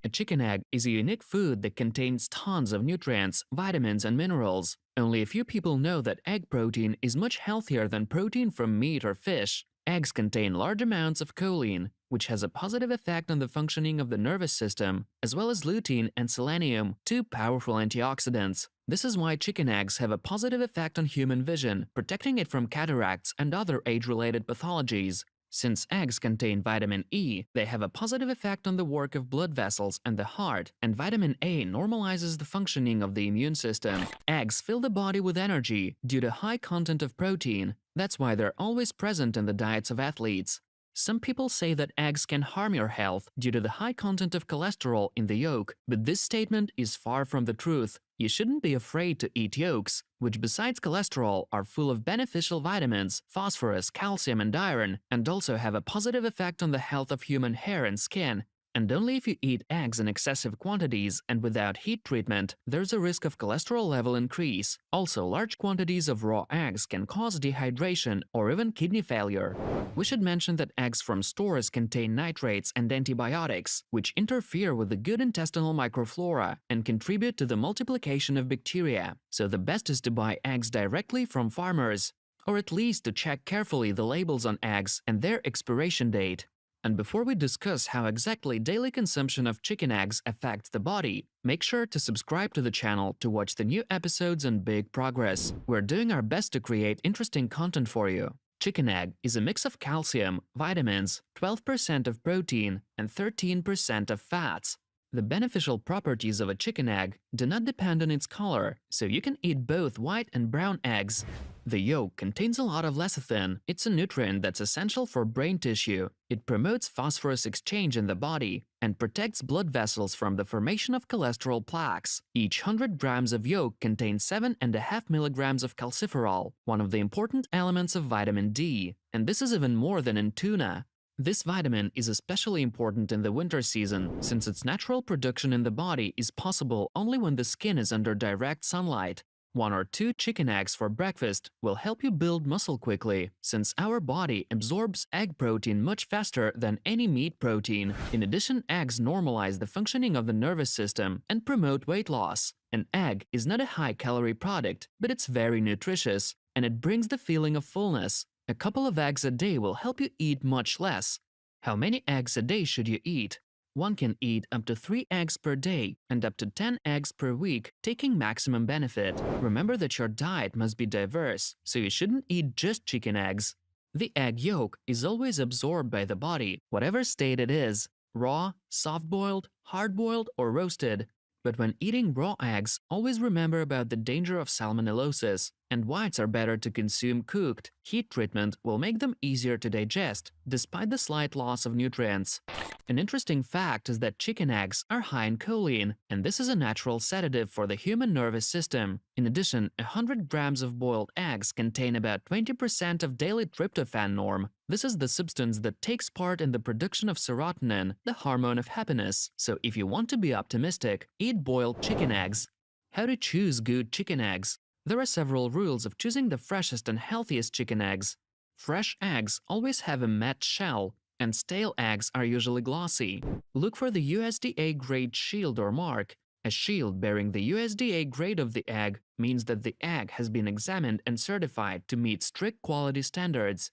A chicken egg is a unique food that contains tons of nutrients, vitamins, and minerals. Only a few people know that egg protein is much healthier than protein from meat or fish. Eggs contain large amounts of choline, which has a positive effect on the functioning of the nervous system, as well as lutein and selenium, two powerful antioxidants. This is why chicken eggs have a positive effect on human vision, protecting it from cataracts and other age-related pathologies. Since eggs contain vitamin E, they have a positive effect on the work of blood vessels and the heart, and vitamin A normalizes the functioning of the immune system. Eggs fill the body with energy due to high content of protein. That's why they're always present in the diets of athletes. Some people say that eggs can harm your health due to the high content of cholesterol in the yolk, but this statement is far from the truth. You shouldn't be afraid to eat yolks, which besides cholesterol are full of beneficial vitamins, phosphorus, calcium, and iron, and also have a positive effect on the health of human hair and skin. And only if you eat eggs in excessive quantities and without heat treatment, there's a risk of cholesterol level increase. Also, large quantities of raw eggs can cause dehydration or even kidney failure. We should mention that eggs from stores contain nitrates and antibiotics, which interfere with the good intestinal microflora and contribute to the multiplication of bacteria. So the best is to buy eggs directly from farmers, or at least to check carefully the labels on eggs and their expiration date. And before we discuss how exactly daily consumption of chicken eggs affects the body, make sure to subscribe to the channel to watch the new episodes and big progress. We're doing our best to create interesting content for you. Chicken egg is a mix of calcium, vitamins, 12% of protein, and 13% of fats. The beneficial properties of a chicken egg do not depend on its color, so you can eat both white and brown eggs. The yolk contains a lot of lecithin. It's a nutrient that's essential for brain tissue. It promotes phosphorus exchange in the body and protects blood vessels from the formation of cholesterol plaques. Each 100 grams of yolk contains 7.5 milligrams of calciferol, one of the important elements of vitamin D, and this is even more than in tuna. This vitamin is especially important in the winter season, since its natural production in the body is possible only when the skin is under direct sunlight. 1 or 2 chicken eggs for breakfast will help you build muscle quickly, since our body absorbs egg protein much faster than any meat protein. In addition, eggs normalize the functioning of the nervous system and promote weight loss. An egg is not a high-calorie product, but it's very nutritious, and it brings the feeling of fullness. A couple of eggs a day will help you eat much less. How many eggs a day should you eat? One can eat up to 3 eggs per day and up to 10 eggs per week, taking maximum benefit. Remember that your diet must be diverse, so you shouldn't eat just chicken eggs. The egg yolk is always absorbed by the body, whatever state it is, raw, soft-boiled, hard-boiled, or roasted. But when eating raw eggs, always remember about the danger of salmonellosis, and whites are better to consume cooked. Heat treatment will make them easier to digest, despite the slight loss of nutrients. An interesting fact is that chicken eggs are high in choline, and this is a natural sedative for the human nervous system. In addition, 100 grams of boiled eggs contain about 20% of daily tryptophan norm. This is the substance that takes part in the production of serotonin, the hormone of happiness. So if you want to be optimistic, eat boiled chicken eggs. How to choose good chicken eggs? There are several rules of choosing the freshest and healthiest chicken eggs. Fresh eggs always have a matte shell, and stale eggs are usually glossy. Look for the USDA grade shield or mark. A shield bearing the USDA grade of the egg means that the egg has been examined and certified to meet strict quality standards.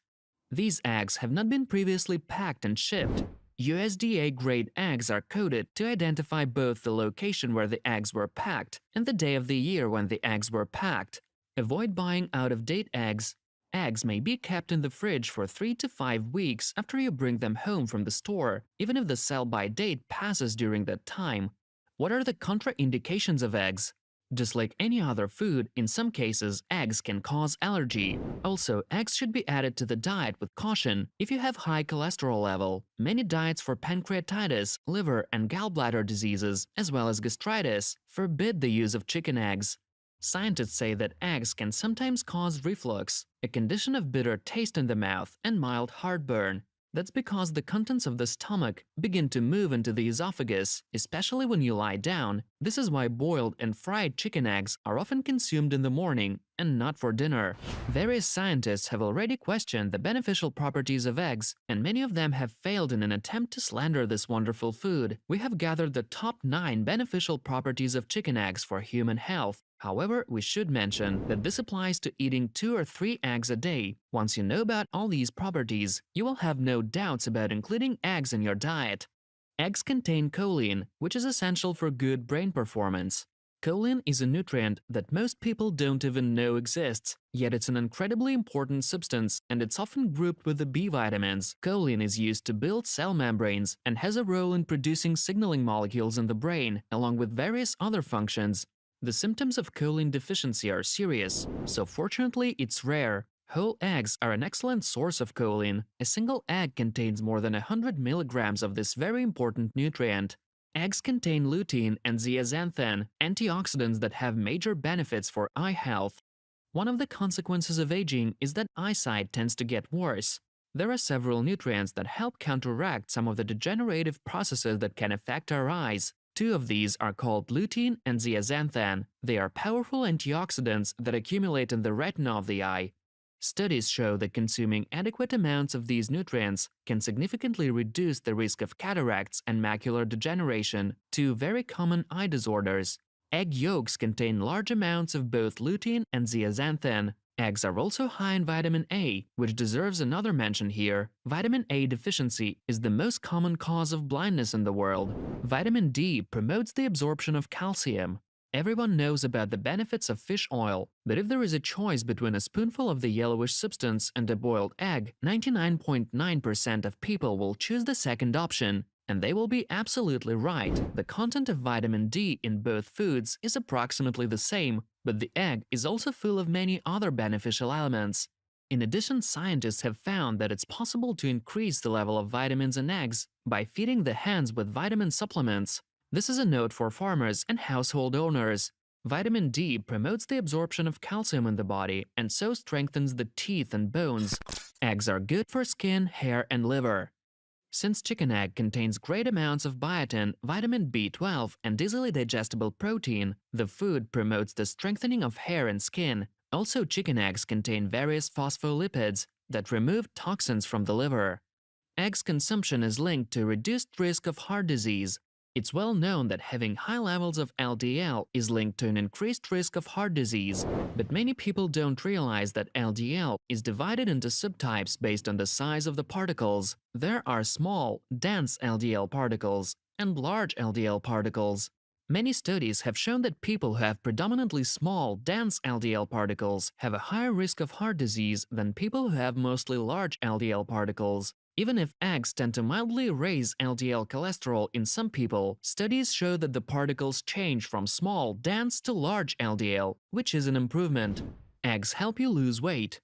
These eggs have not been previously packed and shipped. USDA grade eggs are coded to identify both the location where the eggs were packed and the day of the year when the eggs were packed. Avoid buying out-of-date eggs. Eggs may be kept in the fridge for 3 to 5 weeks after you bring them home from the store, even if the sell-by date passes during that time. What are the contraindications of eggs? Just like any other food, in some cases, eggs can cause allergy. Also, eggs should be added to the diet with caution if you have high cholesterol level. Many diets for pancreatitis, liver, and gallbladder diseases, as well as gastritis, forbid the use of chicken eggs. Scientists say that eggs can sometimes cause reflux, a condition of bitter taste in the mouth and mild heartburn. That's because the contents of the stomach begin to move into the esophagus, especially when you lie down. This is why boiled and fried chicken eggs are often consumed in the morning and not for dinner. Various scientists have already questioned the beneficial properties of eggs, and many of them have failed in an attempt to slander this wonderful food. We have gathered the top 9 beneficial properties of chicken eggs for human health. However, we should mention that this applies to eating 2 or 3 eggs a day. Once you know about all these properties, you will have no doubts about including eggs in your diet. Eggs contain choline, which is essential for good brain performance. Choline is a nutrient that most people don't even know exists, yet it's an incredibly important substance and it's often grouped with the B vitamins. Choline is used to build cell membranes and has a role in producing signaling molecules in the brain, along with various other functions. The symptoms of choline deficiency are serious, so fortunately it's rare. Whole eggs are an excellent source of choline. A single egg contains more than 100 milligrams of this very important nutrient. Eggs contain lutein and zeaxanthin, antioxidants that have major benefits for eye health. One of the consequences of aging is that eyesight tends to get worse. There are several nutrients that help counteract some of the degenerative processes that can affect our eyes. 2 of these are called lutein and zeaxanthin. They are powerful antioxidants that accumulate in the retina of the eye. Studies show that consuming adequate amounts of these nutrients can significantly reduce the risk of cataracts and macular degeneration, 2 very common eye disorders. Egg yolks contain large amounts of both lutein and zeaxanthin. Eggs are also high in vitamin A, which deserves another mention here. Vitamin A deficiency is the most common cause of blindness in the world. Vitamin D promotes the absorption of calcium. Everyone knows about the benefits of fish oil, but if there is a choice between a spoonful of the yellowish substance and a boiled egg, 99.9% of people will choose the second option, and they will be absolutely right. The content of vitamin D in both foods is approximately the same, but the egg is also full of many other beneficial elements. In addition, scientists have found that it's possible to increase the level of vitamins in eggs by feeding the hens with vitamin supplements. This is a note for farmers and household owners. Vitamin D promotes the absorption of calcium in the body and so strengthens the teeth and bones. Eggs are good for skin, hair, and liver. Since chicken egg contains great amounts of biotin, vitamin B12, and easily digestible protein, the food promotes the strengthening of hair and skin. Also, chicken eggs contain various phospholipids that remove toxins from the liver. Eggs consumption is linked to reduced risk of heart disease. It's well known that having high levels of LDL is linked to an increased risk of heart disease, but many people don't realize that LDL is divided into subtypes based on the size of the particles. There are small, dense LDL particles and large LDL particles. Many studies have shown that people who have predominantly small, dense LDL particles have a higher risk of heart disease than people who have mostly large LDL particles. Even if eggs tend to mildly raise LDL cholesterol in some people, studies show that the particles change from small, dense to large LDL, which is an improvement. Eggs help you lose weight.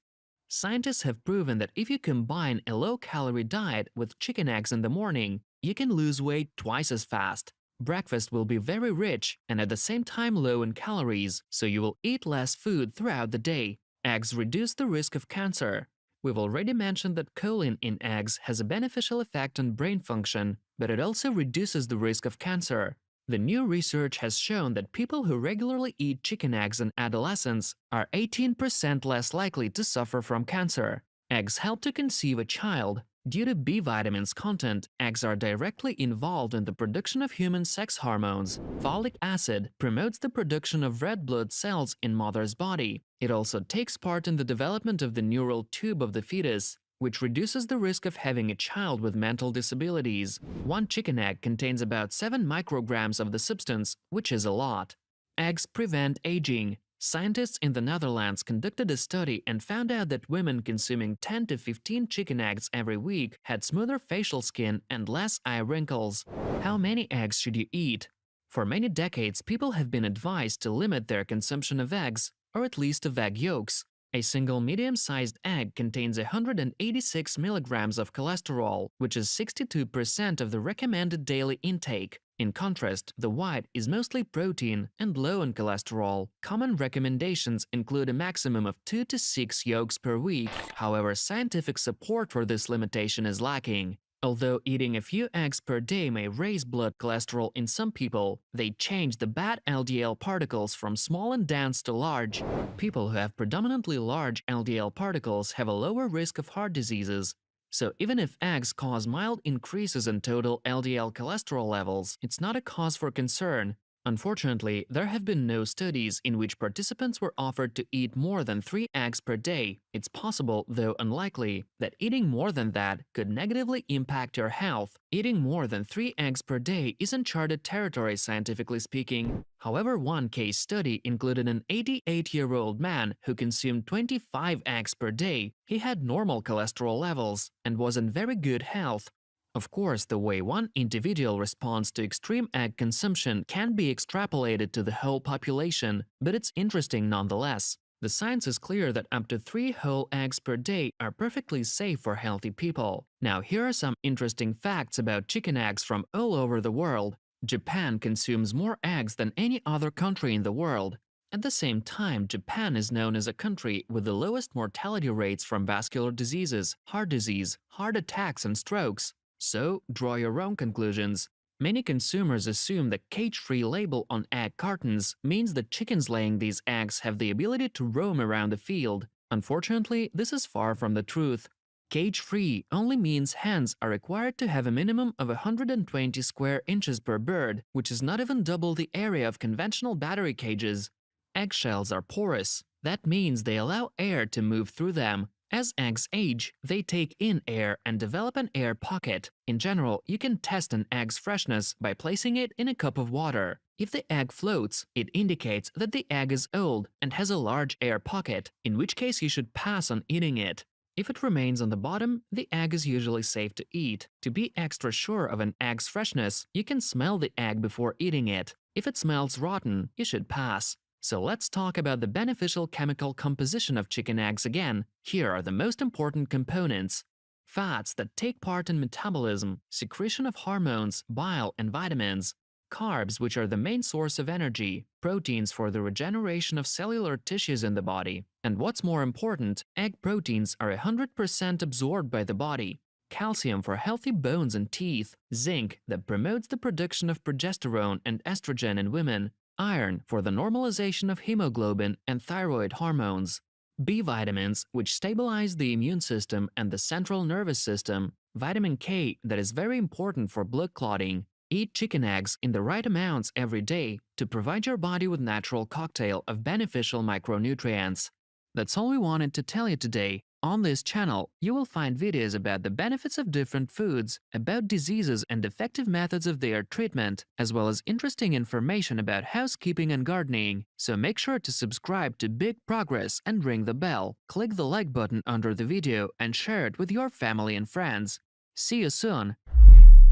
Scientists have proven that if you combine a low-calorie diet with chicken eggs in the morning, you can lose weight twice as fast. Breakfast will be very rich and at the same time low in calories, so you will eat less food throughout the day. Eggs reduce the risk of cancer. We've already mentioned that choline in eggs has a beneficial effect on brain function, but it also reduces the risk of cancer. The new research has shown that people who regularly eat chicken eggs in adolescence are 18% less likely to suffer from cancer. Eggs help to conceive a child. Due to B vitamins content, eggs are directly involved in the production of human sex hormones. Folic acid promotes the production of red blood cells in mother's body. It also takes part in the development of the neural tube of the fetus, which reduces the risk of having a child with mental disabilities. One chicken egg contains about 7 micrograms of the substance, which is a lot. Eggs prevent aging. Scientists in the Netherlands conducted a study and found out that women consuming 10 to 15 chicken eggs every week had smoother facial skin and less eye wrinkles. How many eggs should you eat? For many decades, people have been advised to limit their consumption of eggs, or at least of egg yolks. A single medium-sized egg contains 186 milligrams of cholesterol, which is 62% of the recommended daily intake. In contrast, the white is mostly protein and low in cholesterol. Common recommendations include a maximum of 2 to 6 yolks per week. However, scientific support for this limitation is lacking. Although eating a few eggs per day may raise blood cholesterol in some people, they change the bad LDL particles from small and dense to large. People who have predominantly large LDL particles have a lower risk of heart diseases. So even if eggs cause mild increases in total LDL cholesterol levels, it's not a cause for concern. Unfortunately, there have been no studies in which participants were offered to eat more than 3 eggs per day. It's possible, though unlikely, that eating more than that could negatively impact your health. Eating more than 3 eggs per day is uncharted territory, scientifically speaking. However, one case study included an 88-year-old man who consumed 25 eggs per day. He had normal cholesterol levels and was in very good health. Of course, the way one individual responds to extreme egg consumption can be extrapolated to the whole population, but it's interesting nonetheless. The science is clear that up to 3 whole eggs per day are perfectly safe for healthy people. Now, here are some interesting facts about chicken eggs from all over the world. Japan consumes more eggs than any other country in the world. At the same time, Japan is known as a country with the lowest mortality rates from vascular diseases, heart disease, heart attacks, and strokes. So, draw your own conclusions. Many consumers assume the cage-free label on egg cartons means that chickens laying these eggs have the ability to roam around the field. Unfortunately, this is far from the truth. Cage-free only means hens are required to have a minimum of 120 square inches per bird, which is not even double the area of conventional battery cages. Eggshells are porous. That means they allow air to move through them. As eggs age, they take in air and develop an air pocket. In general, you can test an egg's freshness by placing it in a cup of water. If the egg floats, it indicates that the egg is old and has a large air pocket, in which case you should pass on eating it. If it remains on the bottom, the egg is usually safe to eat. To be extra sure of an egg's freshness, you can smell the egg before eating it. If it smells rotten, you should pass. So let's talk about the beneficial chemical composition of chicken eggs again. Here are the most important components. Fats that take part in metabolism, secretion of hormones, bile, and vitamins. Carbs, which are the main source of energy. Proteins for the regeneration of cellular tissues in the body. And what's more important, egg proteins are 100% absorbed by the body. Calcium for healthy bones and teeth. Zinc that promotes the production of progesterone and estrogen in women. Iron for the normalization of hemoglobin and thyroid hormones. B vitamins, which stabilize the immune system and the central nervous system. Vitamin K that is very important for blood clotting. Eat chicken eggs in the right amounts every day to provide your body with natural cocktail of beneficial micronutrients. That's all we wanted to tell you today. On this channel, you will find videos about the benefits of different foods, about diseases and effective methods of their treatment, as well as interesting information about housekeeping and gardening. So make sure to subscribe to Big Progress and ring the bell. Click the like button under the video and share it with your family and friends. See you soon!